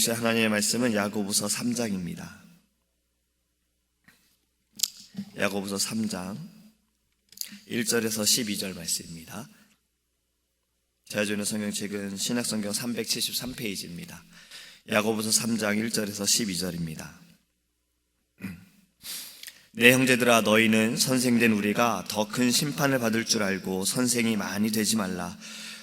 주신 하나님의 말씀은 야고보서 3장입니다. 야고보서 3장 1절에서 12절 말씀입니다. 제가 주는 성경책은 신약성경 373페이지입니다. 야고보서 3장 1절에서 12절입니다. 내 형제들아, 너희는 선생된 우리가 더 큰 심판을 받을 줄 알고 선생이 많이 되지 말라.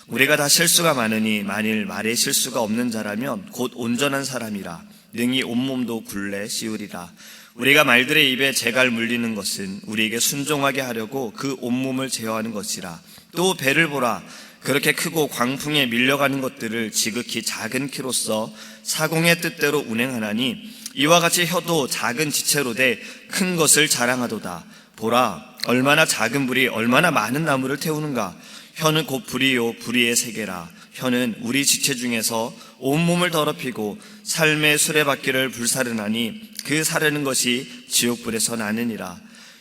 우리가 다 실수가 많으니 만일 말에 실수가 없는 자라면 곧 온전한 사람이라 능히 온몸도 굴레 씌우리라. 우리가 말들의 입에 재갈 물리는 것은 우리에게 순종하게 하려고 그 온몸을 제어하는 것이라. 또 배를 보라. 그렇게 크고 광풍에 밀려가는 것들을 지극히 작은 키로써 사공의 뜻대로 운행하나니 이와 같이 혀도 작은 지체로 돼 큰 것을 자랑하도다. 보라, 얼마나 작은 불이 얼마나 많은 나무를 태우는가. 혀는 곧 불이요 불의의 세계라. 혀는 우리 지체 중에서 온몸을 더럽히고 삶의 수레바퀴를 불사르나니 그 사르는 것이 지옥불에서 나느니라.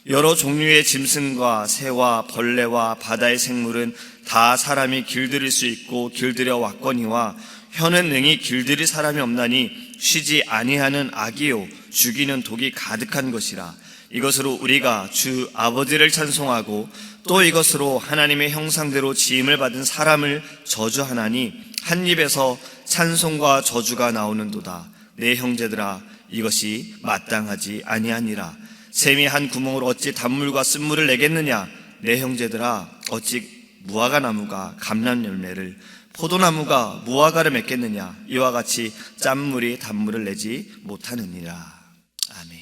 여러 종류의 짐승과 새와 벌레와 바다의 생물은 다 사람이 길들일 수 있고 길들여 왔거니와 혀는 능히 길들일 사람이 없나니 쉬지 아니하는 악이요 죽이는 독이 가득한 것이라. 이것으로 우리가 주 아버지를 찬송하고 또 이것으로 하나님의 형상대로 지음을 받은 사람을 저주하나니 한 입에서 찬송과 저주가 나오는도다. 내 형제들아, 이것이 마땅하지 아니하니라. 샘이 한 구멍으로 어찌 단물과 쓴물을 내겠느냐. 내 형제들아, 어찌 무화과 나무가 감람 열매를, 포도나무가 무화과를 맺겠느냐. 이와 같이 짠물이 단물을 내지 못하느니라. 아멘.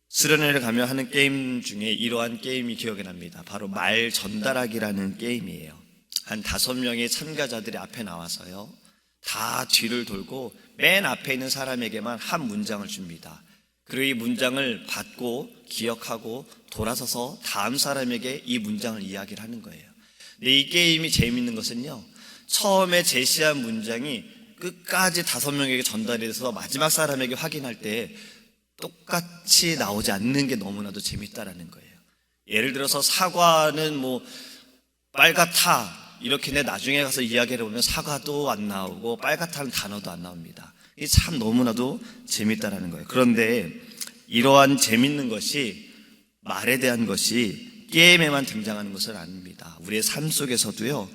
수련회를 가며 하는 게임 중에 이러한 게임이 기억이 납니다. 바로 말 전달하기라는 게임이에요. 한 5명의 참가자들이 앞에 나와서요, 다 뒤를 돌고 맨 앞에 있는 사람에게만 한 문장을 줍니다. 그리고 이 문장을 받고 기억하고 돌아서서 다음 사람에게 이 문장을 이야기를 하는 거예요. 근데 이 게임이 재미있는 것은요, 처음에 제시한 문장이 끝까지 5명에게 전달이 돼서 마지막 사람에게 확인할 때 똑같이 나오지 않는 게 너무나도 재밌다라는 거예요. 예를 들어서 사과는 빨갛다 이렇게 나중에 가서 이야기를 보면 사과도 안 나오고 빨갛다는 단어도 안 나옵니다. 이게 참 너무나도 재밌다라는 거예요. 그런데 이러한 재밌는 것이, 말에 대한 것이 게임에만 등장하는 것은 아닙니다. 우리의 삶 속에서도요,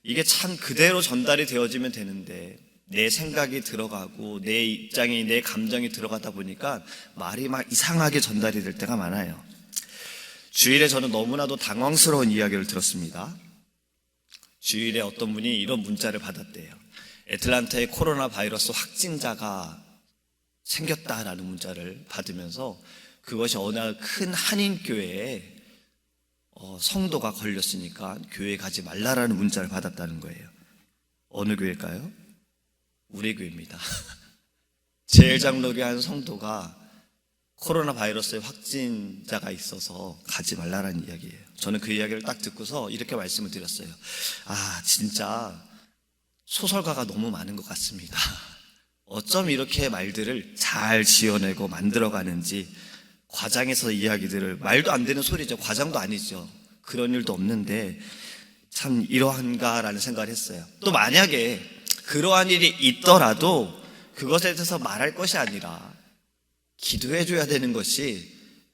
이게 참 그대로 전달이 되어지면 되는데 내 생각이 들어가고 내 입장이, 내 감정이 들어가다 보니까 말이 막 이상하게 전달이 될 때가 많아요. 주일에 저는 너무나도 당황스러운 이야기를 들었습니다. 주일에 어떤 분이 이런 문자를 받았대요. 애틀란타에 코로나 바이러스 확진자가 생겼다라는 문자를 받으면서 그것이 어느 큰 한인교회에 성도가 걸렸으니까 교회 가지 말라라는 문자를 받았다는 거예요. 어느 교회일까요? 우리 교회입니다. 제일장로교 한 성도가 코로나 바이러스의 확진자가 있어서 가지 말라라는 이야기예요. 저는 그 이야기를 딱 듣고서 이렇게 말씀을 드렸어요. 진짜 소설가가 너무 많은 것 같습니다. 어쩜 이렇게 말들을 잘 지어내고 만들어가는지, 과장해서 이야기들을, 말도 안 되는 소리죠. 과장도 아니죠. 그런 일도 없는데 참 이러한가라는 생각을 했어요. 또 만약에 그러한 일이 있더라도 그것에 대해서 말할 것이 아니라 기도해줘야 되는 것이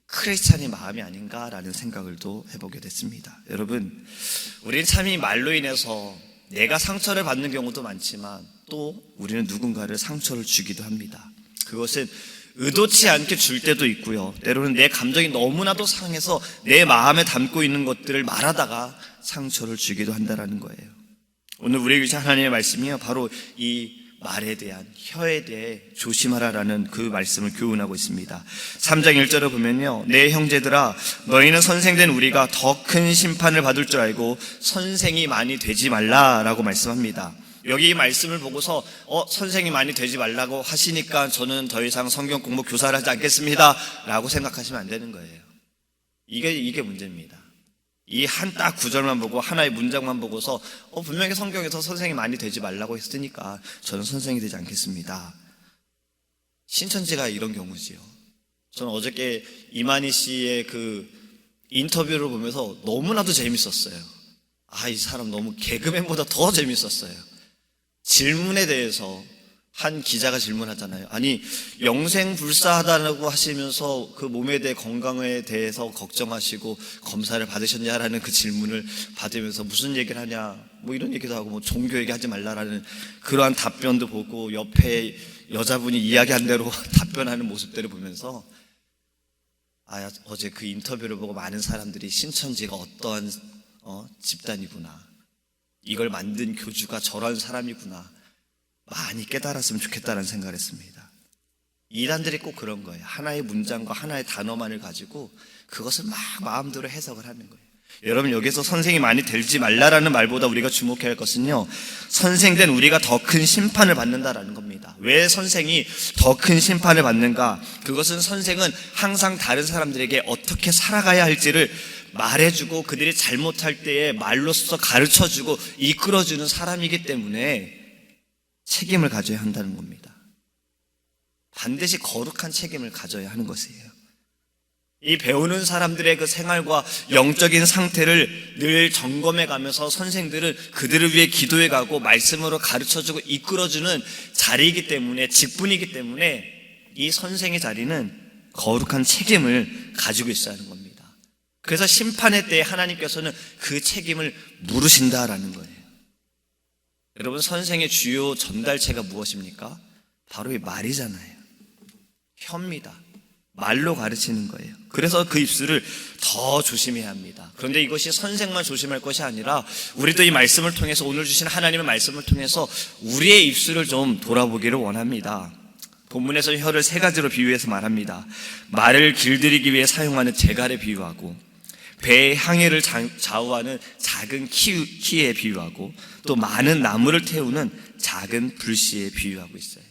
크리스찬의 마음이 아닌가라는 생각을 또 해보게 됐습니다. 여러분, 우리는 참 이 말로 인해서 내가 상처를 받는 경우도 많지만 또 우리는 누군가를 상처를 주기도 합니다. 그것은 의도치 않게 줄 때도 있고요, 때로는 내 감정이 너무나도 상해서 내 마음에 담고 있는 것들을 말하다가 상처를 주기도 한다는 거예요. 오늘 우리에게 주신 하나님의 말씀이요, 바로 이 말에 대한, 혀에 대해 조심하라라는 그 말씀을 교훈하고 있습니다. 3장 1절을 보면요, 내 형제들아, 너희는 선생된 우리가 더 큰 심판을 받을 줄 알고 선생이 많이 되지 말라라고 말씀합니다. 여기 이 말씀을 보고서 선생이 많이 되지 말라고 하시니까 저는 더 이상 성경 공부 교사를 하지 않겠습니다 라고 생각하시면 안 되는 거예요. 이게 문제입니다. 이 한 딱 구절만 보고, 하나의 문장만 보고서 분명히 성경에서 선생이 많이 되지 말라고 했으니까 저는 선생이 되지 않겠습니다. 신천지가 이런 경우지요. 저는 어저께 이만희 씨의 그 인터뷰를 보면서 너무나도 재밌었어요. 이 사람 너무 개그맨보다 더 재밌었어요. 질문에 대해서 한 기자가 질문하잖아요. 아니, 영생불사하다고 하시면서 그 몸에 대해 건강에 대해서 걱정하시고 검사를 받으셨냐라는 그 질문을 받으면서 무슨 얘기를 하냐, 뭐 이런 얘기도 하고, 뭐 종교 얘기하지 말라라는 그러한 답변도 보고, 옆에 여자분이 이야기한 대로 답변하는 모습들을 보면서 어제 그 인터뷰를 보고 많은 사람들이 신천지가 어떠한 집단이구나, 이걸 만든 교주가 저런 사람이구나 많이 깨달았으면 좋겠다는 생각을 했습니다. 이단들이 꼭 그런 거예요. 하나의 문장과 하나의 단어만을 가지고 그것을 막 마음대로 해석을 하는 거예요. 여러분, 여기서 선생이 많이 되지 말라라는 말보다 우리가 주목해야 할 것은요, 선생된 우리가 더 큰 심판을 받는다라는 겁니다. 왜 선생이 더 큰 심판을 받는가? 그것은 선생은 항상 다른 사람들에게 어떻게 살아가야 할지를 말해주고 그들이 잘못할 때에 말로써 가르쳐주고 이끌어주는 사람이기 때문에 책임을 가져야 한다는 겁니다. 반드시 거룩한 책임을 가져야 하는 것이에요. 이 배우는 사람들의 그 생활과 영적인 상태를 늘 점검해 가면서 선생들은 그들을 위해 기도해 가고 말씀으로 가르쳐주고 이끌어주는 자리이기 때문에, 직분이기 때문에 이 선생의 자리는 거룩한 책임을 가지고 있어야 하는 겁니다. 그래서 심판의 때에 하나님께서는 그 책임을 물으신다라는 거예요. 여러분, 선생의 주요 전달체가 무엇입니까? 바로 이 말이잖아요. 혀입니다. 말로 가르치는 거예요. 그래서 그 입술을 더 조심해야 합니다. 그런데 이것이 선생만 조심할 것이 아니라 우리도 이 말씀을 통해서, 오늘 주신 하나님의 말씀을 통해서 우리의 입술을 좀 돌아보기를 원합니다. 본문에서 혀를 세 가지로 비유해서 말합니다. 말을 길들이기 위해 사용하는 재갈에 비유하고, 배의 항해를 좌우하는 작은 키에 비유하고, 또 많은 나무를 태우는 작은 불씨에 비유하고 있어요.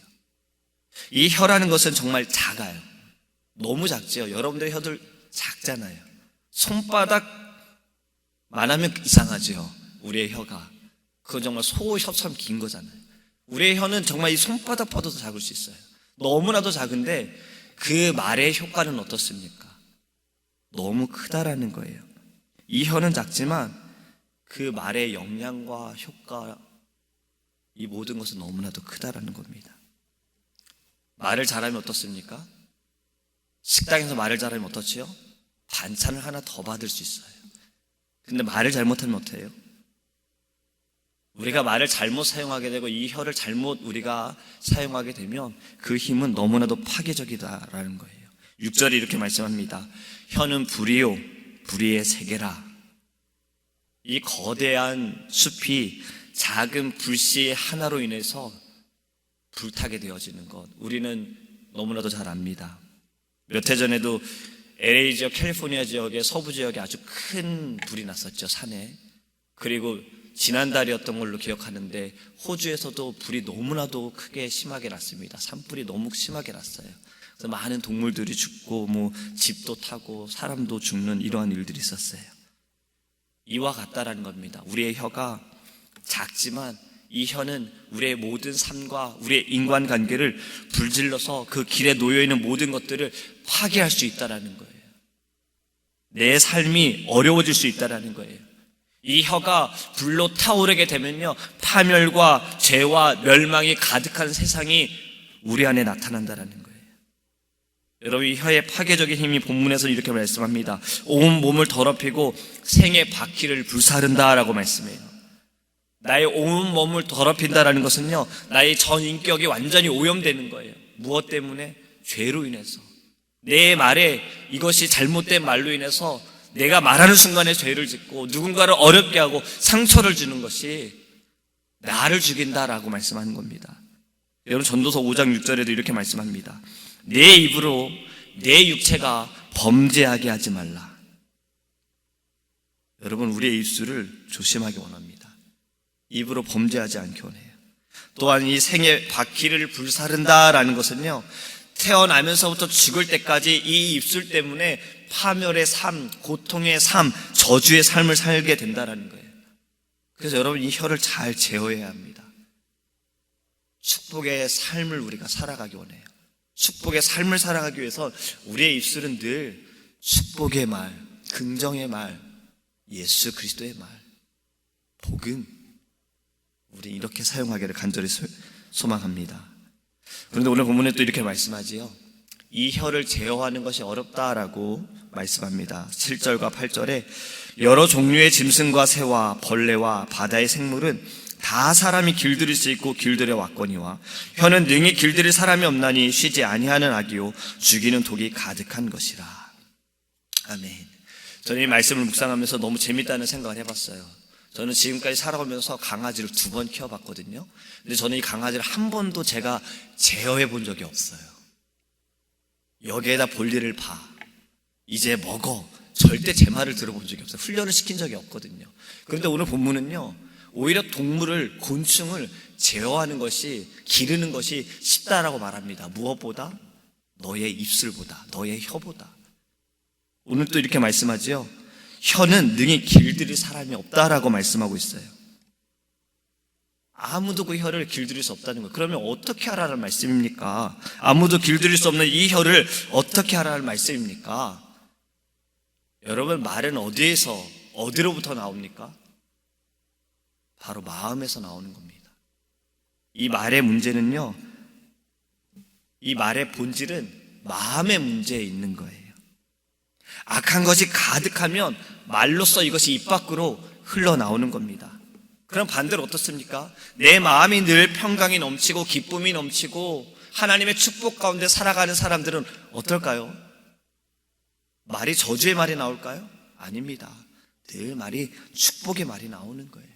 이 혀라는 것은 정말 작아요. 너무 작죠. 여러분들의 혀들 작잖아요. 손바닥만 하면 이상하죠. 우리의 혀가. 그건 정말 소 혀처럼 긴 거잖아요. 우리의 혀는 정말 이 손바닥보다도 작을 수 있어요. 너무나도 작은데 그 말의 효과는 어떻습니까? 너무 크다라는 거예요. 이 혀는 작지만 그 말의 영향과 효과, 이 모든 것은 너무나도 크다라는 겁니다. 말을 잘하면 어떻습니까? 식당에서 말을 잘하면 어떻지요? 반찬을 하나 더 받을 수 있어요. 근데 말을 잘못하면 어때요? 우리가 말을 잘못 사용하게 되고 이 혀를 잘못 우리가 사용하게 되면 그 힘은 너무나도 파괴적이다라는 거예요. 6절에 이렇게 말씀합니다. 혀는 불이요, 불의의 세계라. 이 거대한 숲이 작은 불씨 하나로 인해서 불타게 되어지는 것, 우리는 너무나도 잘 압니다. 몇 해 전에도 LA 지역, 캘리포니아 지역의 서부 지역에 아주 큰 불이 났었죠, 산에. 그리고 지난달이었던 걸로 기억하는데 호주에서도 불이 너무나도 크게 심하게 났습니다. 산불이 너무 심하게 났어요. 그래서 많은 동물들이 죽고 뭐 집도 타고 사람도 죽는 이러한 일들이 있었어요. 이와 같다라는 겁니다. 우리의 혀가 작지만 이 혀는 우리의 모든 삶과 우리의 인간관계를 불질러서 그 길에 놓여있는 모든 것들을 파괴할 수 있다는 거예요. 내 삶이 어려워질 수 있다는 거예요. 이 혀가 불로 타오르게 되면요, 파멸과 죄와 멸망이 가득한 세상이 우리 안에 나타난다는 거예요. 여러분, 이 혀의 파괴적인 힘이 본문에서 이렇게 말씀합니다. 온 몸을 더럽히고 생의 바퀴를 불사른다라고 말씀해요. 나의 온 몸을 더럽힌다라는 것은요, 나의 전 인격이 완전히 오염되는 거예요. 무엇 때문에? 죄로 인해서. 내 말에, 이것이 잘못된 말로 인해서 내가 말하는 순간에 죄를 짓고 누군가를 어렵게 하고 상처를 주는 것이 나를 죽인다라고 말씀하는 겁니다. 여러분, 전도서 5장 6절에도 이렇게 말씀합니다. 내 입으로 내 육체가 범죄하게 하지 말라. 여러분, 우리의 입술을 조심하기 원합니다. 입으로 범죄하지 않기 원해요. 또한 이 생의 바퀴를 불사른다라는 것은요, 태어나면서부터 죽을 때까지 이 입술 때문에 파멸의 삶, 고통의 삶, 저주의 삶을 살게 된다는 거예요. 그래서 여러분, 이 혀를 잘 제어해야 합니다. 축복의 삶을 우리가 살아가기 원해요. 축복의 삶을 살아가기 위해서 우리의 입술은 늘 축복의 말, 긍정의 말, 예수 그리스도의 말, 복음, 우리 이렇게 사용하기를 간절히 소망합니다. 그런데 오늘 본문에 또 이렇게 말씀하지요. 이 혀를 제어하는 것이 어렵다라고 말씀합니다. 7절과 8절에 여러 종류의 짐승과 새와 벌레와 바다의 생물은 다 사람이 길들일 수 있고 길들여 왔거니와 혀는 능히 길들일 사람이 없나니 쉬지 아니하는 악이요 죽이는 독이 가득한 것이라. 아멘. 저는 이 말씀을 묵상하면서 너무 재밌다는 생각을 해봤어요. 저는 지금까지 살아오면서 강아지를 2번 키워봤거든요. 근데 저는 이 강아지를 한 번도 제가 제어해 본 적이 없어요. 여기에다 볼일을 봐, 이제 먹어, 절대 제 말을 들어본 적이 없어요. 훈련을 시킨 적이 없거든요. 그런데 오늘 본문은요, 오히려 동물을, 곤충을 제어하는 것이, 기르는 것이 쉽다라고 말합니다. 무엇보다? 너의 입술보다, 너의 혀보다. 오늘 또 이렇게 말씀하지요. 혀는 능히 길들일 사람이 없다라고 말씀하고 있어요. 아무도 그 혀를 길들일 수 없다는 거예요. 그러면 어떻게 하라는 말씀입니까? 아무도 길들일 수 없는 이 혀를 어떻게 하라는 말씀입니까? 여러분, 말은 어디로부터 나옵니까? 바로 마음에서 나오는 겁니다. 이 말의 문제는요, 이 말의 본질은 마음의 문제에 있는 거예요. 악한 것이 가득하면 말로써 이것이 입 밖으로 흘러나오는 겁니다. 그럼 반대로 어떻습니까? 내 마음이 늘 평강이 넘치고 기쁨이 넘치고 하나님의 축복 가운데 살아가는 사람들은 어떨까요? 말이 저주의 말이 나올까요? 아닙니다. 늘 말이 축복의 말이 나오는 거예요.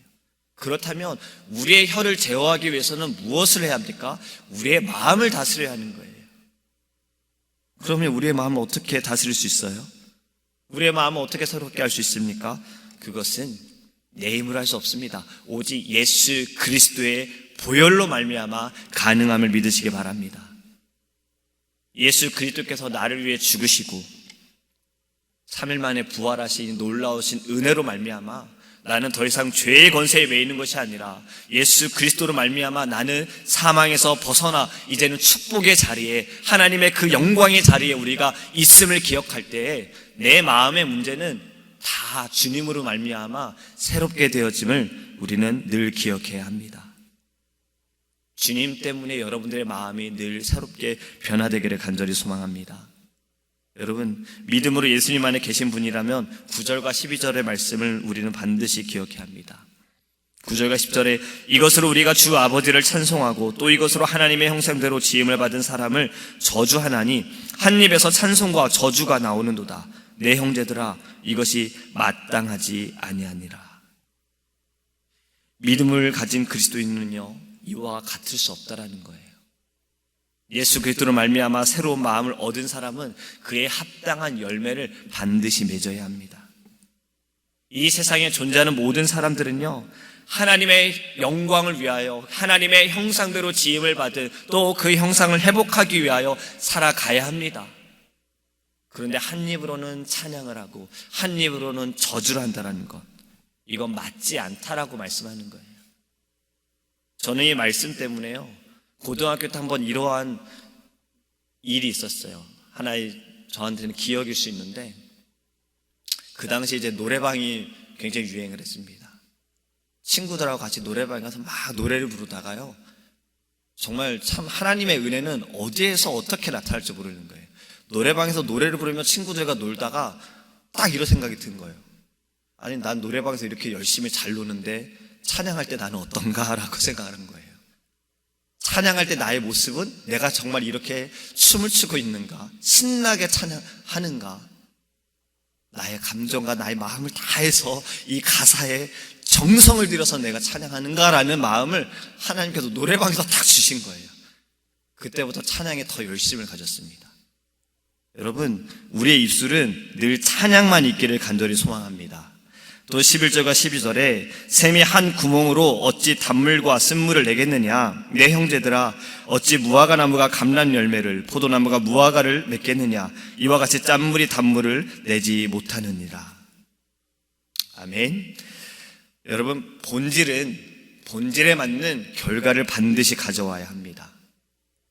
그렇다면 우리의 혀를 제어하기 위해서는 무엇을 해야 합니까? 우리의 마음을 다스려야 하는 거예요. 그러면 우리의 마음을 어떻게 다스릴 수 있어요? 우리의 마음을 어떻게 새롭게 할 수 있습니까? 그것은 내 힘으로 할 수 없습니다. 오직 예수 그리스도의 보혈로 말미암아 가능함을 믿으시기 바랍니다. 예수 그리스도께서 나를 위해 죽으시고 3일 만에 부활하신 놀라우신 은혜로 말미암아 나는 더 이상 죄의 권세에 매이는 것이 아니라 예수 그리스도로 말미암아 나는 사망에서 벗어나 이제는 축복의 자리에, 하나님의 그 영광의 자리에 우리가 있음을 기억할 때에 내 마음의 문제는 다 주님으로 말미암아 새롭게 되어짐을 우리는 늘 기억해야 합니다. 주님 때문에 여러분들의 마음이 늘 새롭게 변화되기를 간절히 소망합니다. 여러분, 믿음으로 예수님 안에 계신 분이라면 9절과 12절의 말씀을 우리는 반드시 기억해야 합니다. 9절과 10절에 이것으로 우리가 주 아버지를 찬송하고 또 이것으로 하나님의 형상대로 지음을 받은 사람을 저주하나니 한 입에서 찬송과 저주가 나오는도다. 내 형제들아, 이것이 마땅하지 아니하니라. 믿음을 가진 그리스도인은요, 이와 같을 수 없다라는 거예요. 예수 그리스도로 말미암아 새로운 마음을 얻은 사람은 그에 합당한 열매를 반드시 맺어야 합니다. 이 세상에 존재하는 모든 사람들은요, 하나님의 영광을 위하여 하나님의 형상대로 지음을 받은 또 그 형상을 회복하기 위하여 살아가야 합니다. 그런데 한 입으로는 찬양을 하고 한 입으로는 저주를 한다는 것, 이건 맞지 않다라고 말씀하는 거예요. 저는 이 말씀 때문에요, 고등학교 때 한번 이러한 일이 있었어요. 하나의 저한테는 기억일 수 있는데, 그 당시 이제 노래방이 굉장히 유행을 했습니다. 친구들하고 같이 노래방에 가서 막 노래를 부르다가요, 정말 참 하나님의 은혜는 어디에서 어떻게 나타날지 모르는 거예요. 노래방에서 노래를 부르며 친구들과 놀다가 딱 이런 생각이 든 거예요. 아니, 난 노래방에서 이렇게 열심히 잘 노는데 찬양할 때 나는 어떤가라고 생각하는 거예요. 찬양할 때 나의 모습은 내가 정말 이렇게 춤을 추고 있는가, 신나게 찬양하는가, 나의 감정과 나의 마음을 다해서 이 가사에 정성을 들여서 내가 찬양하는가라는 마음을 하나님께서 노래방에서 딱 주신 거예요. 그때부터 찬양에 더 열심을 가졌습니다. 여러분, 우리의 입술은 늘 찬양만 있기를 간절히 소망합니다. 또 11절과 12절에 샘이 한 구멍으로 어찌 단물과 쓴물을 내겠느냐, 내 형제들아 어찌 무화과 나무가 감람 열매를 포도나무가 무화과를 맺겠느냐, 이와 같이 짠물이 단물을 내지 못하느니라. 아멘. 여러분, 본질에 맞는 결과를 반드시 가져와야 합니다.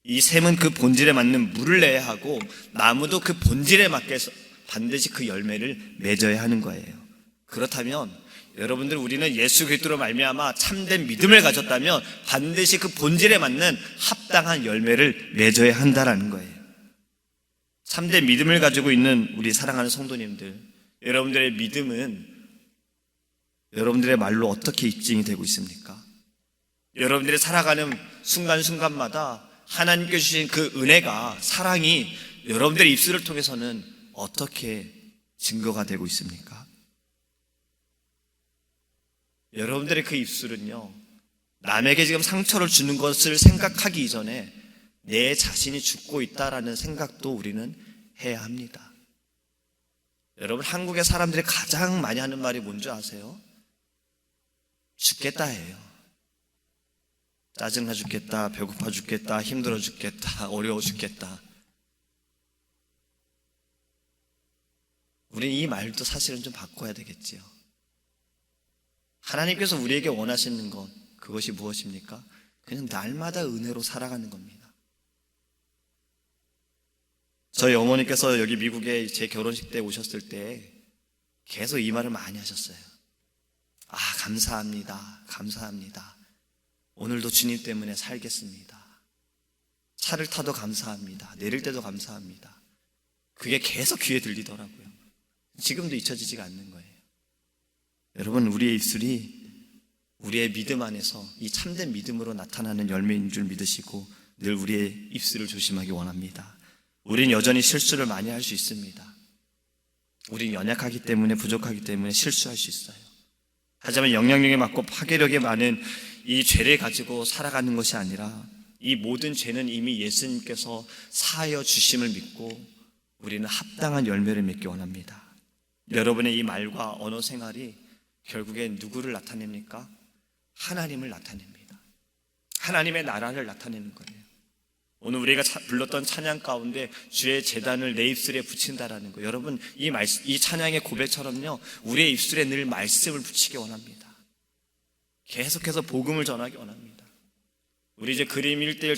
이 샘은 그 본질에 맞는 물을 내야 하고 나무도 그 본질에 맞게 반드시 그 열매를 맺어야 하는 거예요. 그렇다면 여러분들, 우리는 예수 그리스도로 말미암아 참된 믿음을 가졌다면 반드시 그 본질에 맞는 합당한 열매를 맺어야 한다라는 거예요. 참된 믿음을 가지고 있는 우리 사랑하는 성도님들, 여러분들의 믿음은 여러분들의 말로 어떻게 입증이 되고 있습니까? 여러분들이 살아가는 순간순간마다 하나님께 주신 그 은혜가, 사랑이 여러분들의 입술을 통해서는 어떻게 증거가 되고 있습니까? 여러분들의 그 입술은요, 남에게 지금 상처를 주는 것을 생각하기 이전에 내 자신이 죽고 있다라는 생각도 우리는 해야 합니다. 여러분, 한국의 사람들이 가장 많이 하는 말이 뭔지 아세요? 죽겠다예요. 짜증나 죽겠다, 배고파 죽겠다, 힘들어 죽겠다, 어려워 죽겠다. 우리는 이 말도 사실은 좀 바꿔야 되겠지요. 하나님께서 우리에게 원하시는 것, 그것이 무엇입니까? 그냥 날마다 은혜로 살아가는 겁니다. 저희 어머니께서 여기 미국에 제 결혼식 때 오셨을 때 계속 이 말을 많이 하셨어요. 아, 감사합니다. 감사합니다. 오늘도 주님 때문에 살겠습니다. 차를 타도 감사합니다. 내릴 때도 감사합니다. 그게 계속 귀에 들리더라고요. 지금도 잊혀지지가 않는 거예요. 여러분, 우리의 입술이 우리의 믿음 안에서 이 참된 믿음으로 나타나는 열매인 줄 믿으시고 늘 우리의 입술을 조심하기 원합니다. 우린 여전히 실수를 많이 할 수 있습니다. 우린 연약하기 때문에, 부족하기 때문에 실수할 수 있어요. 하지만 영향력이 많고 파괴력이 많은 이 죄를 가지고 살아가는 것이 아니라 이 모든 죄는 이미 예수님께서 사하여 주심을 믿고 우리는 합당한 열매를 맺기 원합니다. 여러분의 이 말과 언어 생활이 결국엔 누구를 나타냅니까? 하나님을 나타냅니다. 하나님의 나라를 나타내는 거예요. 오늘 우리가 불렀던 찬양 가운데 주의 제단을 내 입술에 붙인다라는 거, 여러분, 이 찬양의 고백처럼요, 우리의 입술에 늘 말씀을 붙이기 원합니다. 계속해서 복음을 전하기 원합니다. 우리 이제 그림 1:1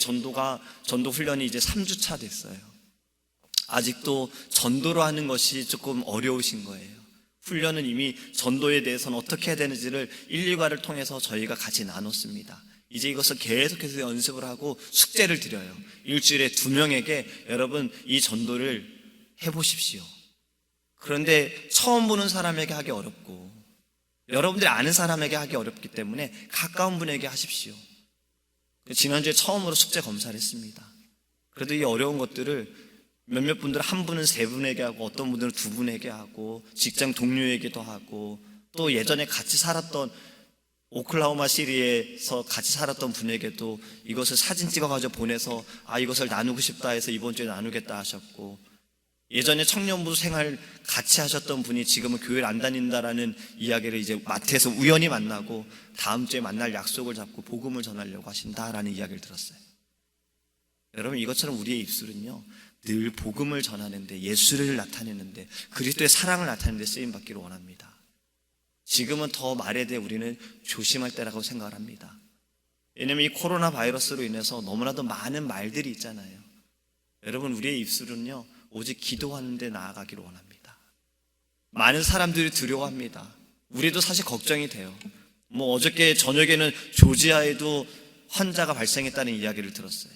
전도 훈련이 이제 3주차 됐어요. 아직도 전도로 하는 것이 조금 어려우신 거예요. 훈련은 이미 전도에 대해서는 어떻게 해야 되는지를 1, 2과를 통해서 저희가 같이 나눴습니다. 이제 이것을 계속해서 연습을 하고 숙제를 드려요. 일주일에 2명에게 여러분 이 전도를 해보십시오. 그런데 처음 보는 사람에게 하기 어렵고 여러분들이 아는 사람에게 하기 어렵기 때문에 가까운 분에게 하십시오. 지난주에 처음으로 숙제 검사를 했습니다. 그래도 이 어려운 것들을 몇몇 분들은 한 분은 3분에게 하고 어떤 분들은 2분에게 하고 직장 동료에게도 하고 또 예전에 같이 살았던 오클라호마 시리에서 같이 살았던 분에게도 이것을 사진 찍어가지고 보내서 이것을 나누고 싶다 해서 이번 주에 나누겠다 하셨고, 예전에 청년부 생활 같이 하셨던 분이 지금은 교회를 안 다닌다라는 이야기를 이제 마트에서 우연히 만나고 다음 주에 만날 약속을 잡고 복음을 전하려고 하신다라는 이야기를 들었어요. 여러분, 이것처럼 우리의 입술은요 늘 복음을 전하는데, 예수를 나타내는데, 그리스도의 사랑을 나타내는 데 쓰임받기를 원합니다. 지금은 더 말에 대해 우리는 조심할 때라고 생각을 합니다. 왜냐하면 이 코로나 바이러스로 인해서 너무나도 많은 말들이 있잖아요. 여러분, 우리의 입술은요 오직 기도하는 데 나아가기를 원합니다. 많은 사람들이 두려워합니다. 우리도 사실 걱정이 돼요. 어저께 저녁에는 조지아에도 환자가 발생했다는 이야기를 들었어요.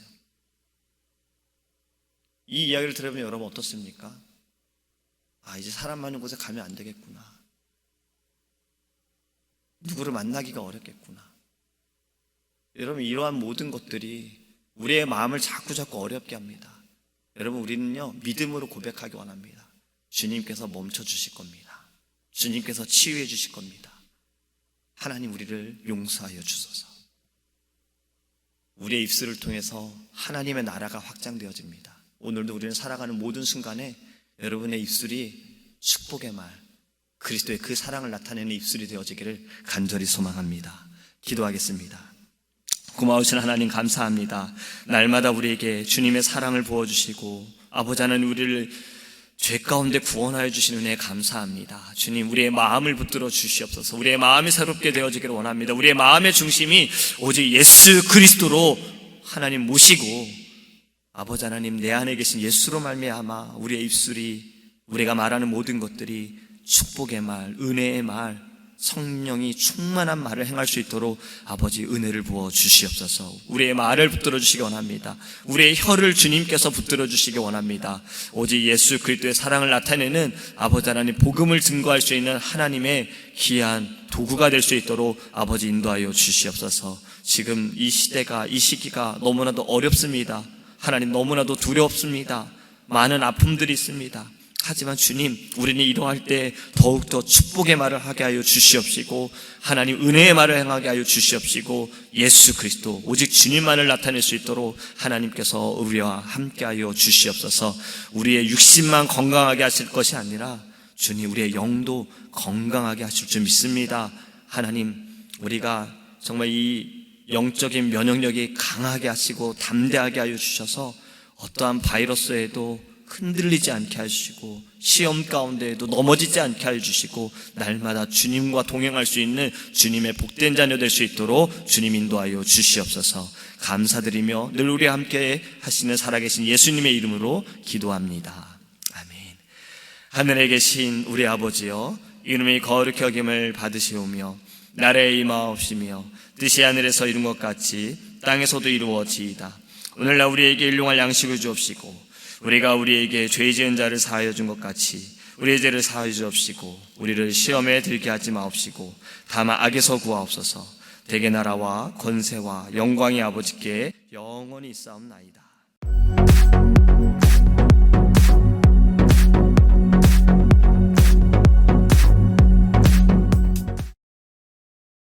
이 이야기를 들으면 여러분 어떻습니까? 이제 사람 많은 곳에 가면 안 되겠구나. 누구를 만나기가 어렵겠구나. 여러분, 이러한 모든 것들이 우리의 마음을 자꾸 어렵게 합니다. 여러분, 우리는요 믿음으로 고백하기 원합니다. 주님께서 멈춰주실 겁니다. 주님께서 치유해 주실 겁니다. 하나님, 우리를 용서하여 주소서. 우리의 입술을 통해서 하나님의 나라가 확장되어집니다. 오늘도 우리는 살아가는 모든 순간에 여러분의 입술이 축복의 말, 그리스도의 그 사랑을 나타내는 입술이 되어지기를 간절히 소망합니다. 기도하겠습니다. 고마우신 하나님, 감사합니다. 날마다 우리에게 주님의 사랑을 부어주시고 아버지 하나님, 우리를 죄 가운데 구원하여 주신 은혜에 감사합니다. 주님, 우리의 마음을 붙들어 주시옵소서. 우리의 마음이 새롭게 되어지기를 원합니다. 우리의 마음의 중심이 오직 예수 그리스도로 하나님 모시고, 아버지 하나님, 내 안에 계신 예수로 말미암아 우리의 입술이, 우리가 말하는 모든 것들이 축복의 말, 은혜의 말, 성령이 충만한 말을 행할 수 있도록 아버지 은혜를 부어 주시옵소서. 우리의 말을 붙들어 주시기 원합니다. 우리의 혀를 주님께서 붙들어 주시기 원합니다. 오직 예수 그리스도의 사랑을 나타내는 아버지 하나님 복음을 증거할 수 있는 하나님의 귀한 도구가 될 수 있도록 아버지 인도하여 주시옵소서. 지금 이 시대가, 이 시기가 너무나도 어렵습니다. 하나님, 너무나도 두렵습니다. 많은 아픔들이 있습니다. 하지만 주님, 우리는 이러할 때 더욱더 축복의 말을 하게 하여 주시옵시고, 하나님 은혜의 말을 행하게 하여 주시옵시고, 예수 그리스도 오직 주님만을 나타낼 수 있도록 하나님께서 우리와 함께 하여 주시옵소서. 우리의 육신만 건강하게 하실 것이 아니라 주님, 우리의 영도 건강하게 하실 줄 믿습니다. 하나님, 우리가 정말 이 영적인 면역력이 강하게 하시고 담대하게 하여 주셔서 어떠한 바이러스에도 흔들리지 않게 하시고, 시험 가운데에도 넘어지지 않게 하여 주시고, 날마다 주님과 동행할 수 있는 주님의 복된 자녀 될 수 있도록 주님 인도하여 주시옵소서. 감사드리며 늘 우리와 함께 하시는 살아계신 예수님의 이름으로 기도합니다. 아멘. 하늘에 계신 우리 아버지여, 이름이 거룩히 여김을 받으시오며 나라의 임하옵시며 뜻이 하늘에서 이룬 것 같이 땅에서도 이루어지이다. 오늘날 우리에게 일용할 양식을 주옵시고, 우리가 우리에게 죄 지은 자를 사하여 준 것 같이 우리의 죄를 사하여 주옵시고, 우리를 시험에 들게 하지 마옵시고 다만 악에서 구하옵소서. 대개 나라와 권세와 영광이 아버지께 영원히 있사옵나이다.